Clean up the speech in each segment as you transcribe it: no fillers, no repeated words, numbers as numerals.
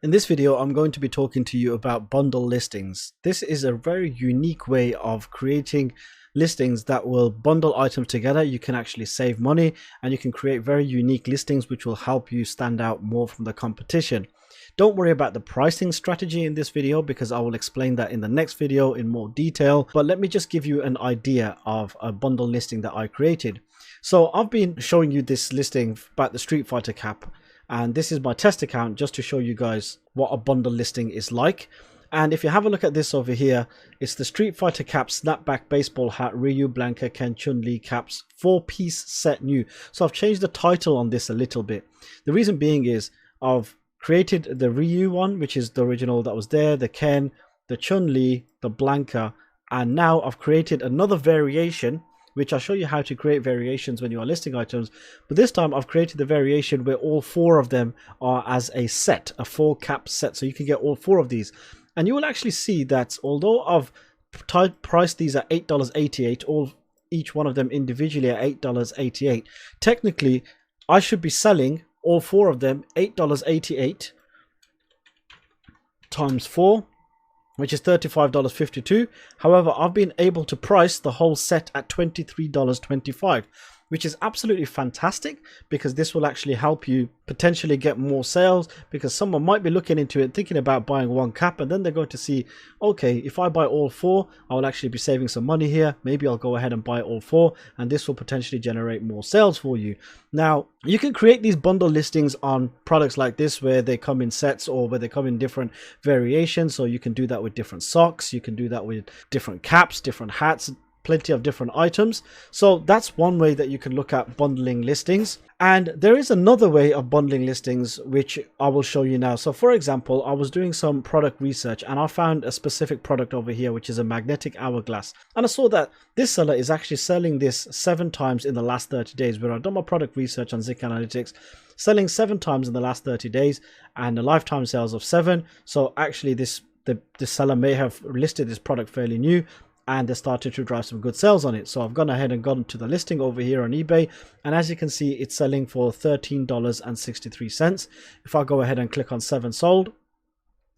In this video, I'm going to be talking to you about bundle listings. This is a very unique way of creating listings that will bundle items together. You can actually save money and you can create very unique listings which will help you stand out more from the competition. Don't worry about the pricing strategy in this video because I will explain that in the next video in more detail. But let me just give you an idea of a bundle listing that I created. So I've been showing you this listing about the Street Fighter cap. And this is my test account just to show you guys what a bundle listing is like. And if you have a look at this over here, it's the Street Fighter cap, snapback baseball hat, Ryu, Blanka, Ken, Chun-Li caps, 4-piece set new. So I've changed the title on this a little bit. The reason being is I've created the Ryu one, which is the original that was there, the Ken, the Chun-Li, the Blanka, and now I've created another variation which I'll show you how to create variations when you are listing items. But this time I've created the variation where all four of them are as a set, a 4-cap set. So you can get all four of these. And you will actually see that although I've priced these at $8.88, each one of them individually at $8.88, technically I should be selling all four of them $8.88 times 4, which is $35.52. However, I've been able to price the whole set at $23.25, which is absolutely fantastic because this will actually help you potentially get more sales, because someone might be looking into it thinking about buying one cap, and then they're going to see, okay, if I buy all four, I will actually be saving some money here. Maybe I'll go ahead and buy all four, and this will potentially generate more sales for you. Now, you can create these bundle listings on products like this where they come in sets or where they come in different variations. So you can do that with different socks, you can do that with different caps, different hats, plenty of different items. So that's one way that you can look at bundling listings. And there is another way of bundling listings which I will show you now. So for example, I was doing some product research and I found a specific product over here which is a magnetic hourglass, and I saw that this seller is actually selling this 7 times in the last 30 days. Where I've done my product research on Zik Analytics, selling 7 times in the last 30 days and a lifetime sales of 7. So actually the seller may have listed this product fairly new and they started to drive some good sales on it. So I've gone ahead and gone to the listing over here on eBay, and as you can see, it's selling for $13.63. If I go ahead and click on 7 sold,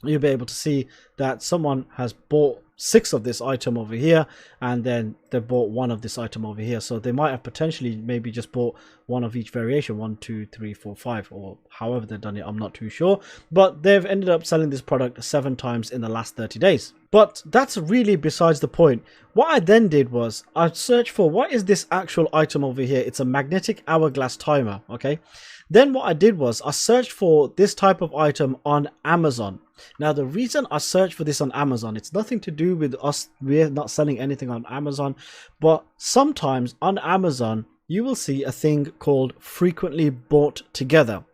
you'll be able to see that someone has bought 6 of this item over here, and then they bought 1 of this item over here. So they might have potentially maybe just bought 1 of each variation, 1, 2, 3, 4, 5, or however they've done it, I'm not too sure. But they've ended up selling this product 7 times in the last 30 days. But that's really besides the point. What I then did was I searched for what is this actual item over here. It's a magnetic hourglass timer. Okay. Then what I did was I searched for this type of item on Amazon. Now, the reason I searched for this on Amazon, it's nothing to do with us. We're not selling anything on Amazon, but sometimes on Amazon, you will see a thing called frequently bought together.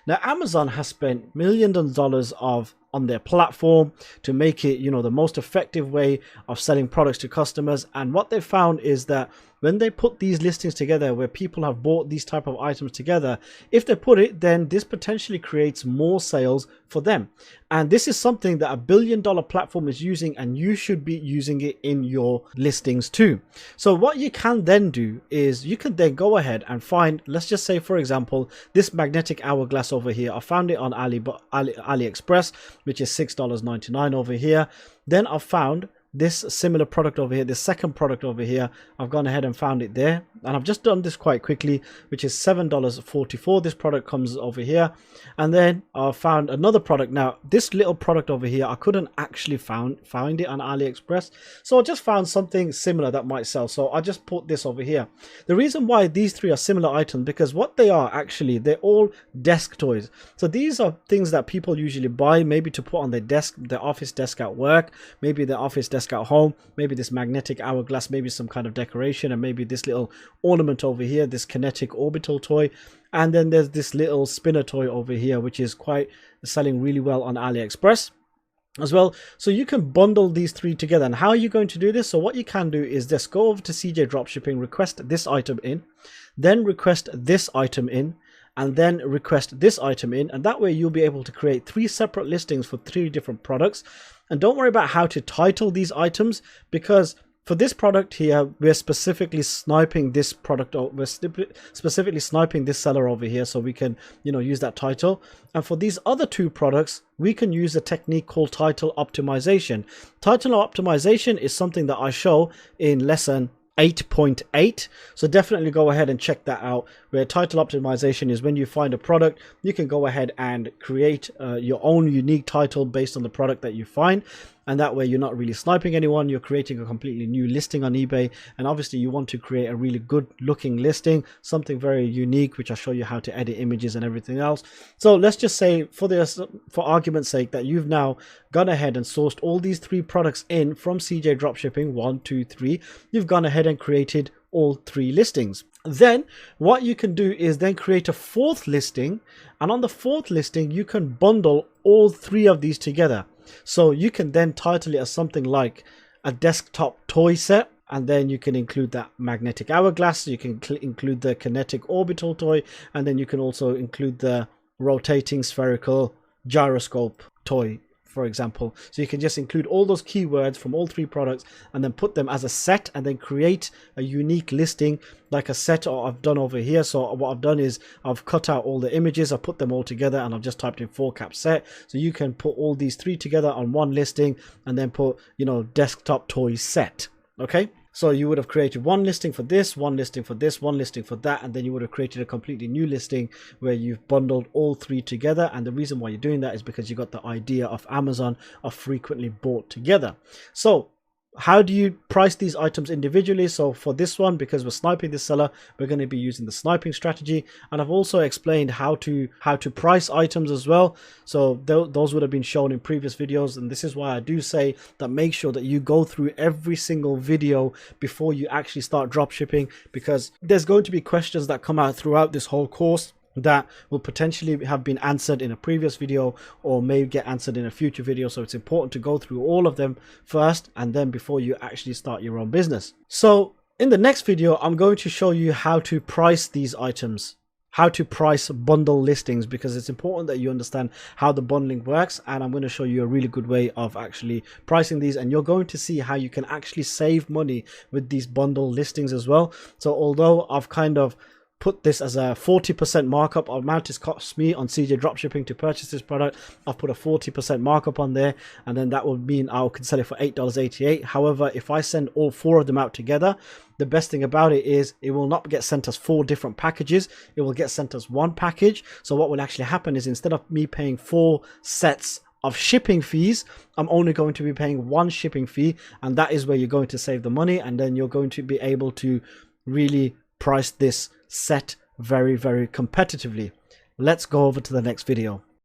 Now, Amazon has spent millions of dollars on their platform to make it, the most effective way of selling products to customers. And what they found is that when they put these listings together where people have bought these type of items together, if they put it, then this potentially creates more sales for them. And this is something that $1 billion platform is using, and you should be using it in your listings too. So what you can then do is you can then go ahead and find, let's just say for example, this magnetic hourglass over here. I found it on AliExpress, which is $6.99 over here. Then I found this similar product over here, this second product over here. I've gone ahead and found it there, and I've just done this quite quickly, which is $7.44. This product comes over here, and then I found another product. Now this little product over here, I couldn't actually find it on AliExpress, so I just found something similar that might sell, so I just put this over here. The reason why these 3 are similar items, because what they are actually, they're all desk toys. So these are things that people usually buy maybe to put on their desk, their office desk at work, maybe their office desk at home, maybe this magnetic hourglass, maybe some kind of decoration, and maybe this little ornament over here, this kinetic orbital toy. And then there's this little spinner toy over here, which is quite selling really well on AliExpress as well. So you can bundle these 3 together. And how are you going to do this? So what you can do is just go over to CJ Dropshipping, request this item in, then request this item in, and then request this item in, and that way you'll be able to create 3 separate listings for 3 different products. And don't worry about how to title these items, because for this product here, we're specifically sniping this product, or we're specifically sniping this seller over here, so we can, you know, use that title. And for these other two products, we can use a technique called title optimization. Title optimization is something that I show in lesson 8.8, so definitely go ahead and check that out, where title optimization is when you find a product, you can go ahead and create your own unique title based on the product that you find, and that way you're not really sniping anyone, you're creating a completely new listing on eBay. And obviously you want to create a really good looking listing, something very unique, which I'll show you how to edit images and everything else. So let's just say, for argument's sake, that you've now gone ahead and sourced all these three products in from CJ Dropshipping, 1, 2, 3. You've gone ahead and created all three listings. Then what you can do is then create a fourth listing, and on the fourth listing you can bundle all three of these together. So you can then title it as something like a desktop toy set, and then you can include that magnetic hourglass, you can include the kinetic orbital toy, and then you can also include the rotating spherical gyroscope toy, for example. So you can just include all those keywords from all three products and then put them as a set, and then create a unique listing like a set I've done over here. So what I've done is I've cut out all the images, I've put them all together, and I've just typed in 4-cap set. So you can put all these three together on one listing and then put, you know, desktop toy set. Okay, so you would have created one listing for this, one listing for this, one listing for that, and then you would have created a completely new listing where you've bundled all three together. And the reason why you're doing that is because you got the idea of Amazon of frequently bought together. So how do you price these items individually? So for this one, because we're sniping this seller, we're going to be using the sniping strategy. And I've also explained how to price items as well. So those would have been shown in previous videos. And this is why I do say that make sure that you go through every single video before you actually start drop shipping, because there's going to be questions that come out throughout this whole course that will potentially have been answered in a previous video or may get answered in a future video. So it's important to go through all of them first, and then before you actually start your own business. So in the next video, I'm going to show you how to price these items, how to price bundle listings, because it's important that you understand how the bundling works. And I'm going to show you a really good way of actually pricing these, and you're going to see how you can actually save money with these bundle listings as well. So although I've kind of put this as a 40% markup amount it's cost me on CJ Dropshipping to purchase this product, I've put a 40% markup on there, and then that would mean I can sell it for $8.88. However, if I send all four of them out together, the best thing about it is it will not get sent as 4 different packages, it will get sent as one package. So what will actually happen is, instead of me paying 4 sets of shipping fees, I'm only going to be paying 1 shipping fee, and that is where you're going to save the money, and then you're going to be able to really price this set very, very competitively. Let's go over to the next video.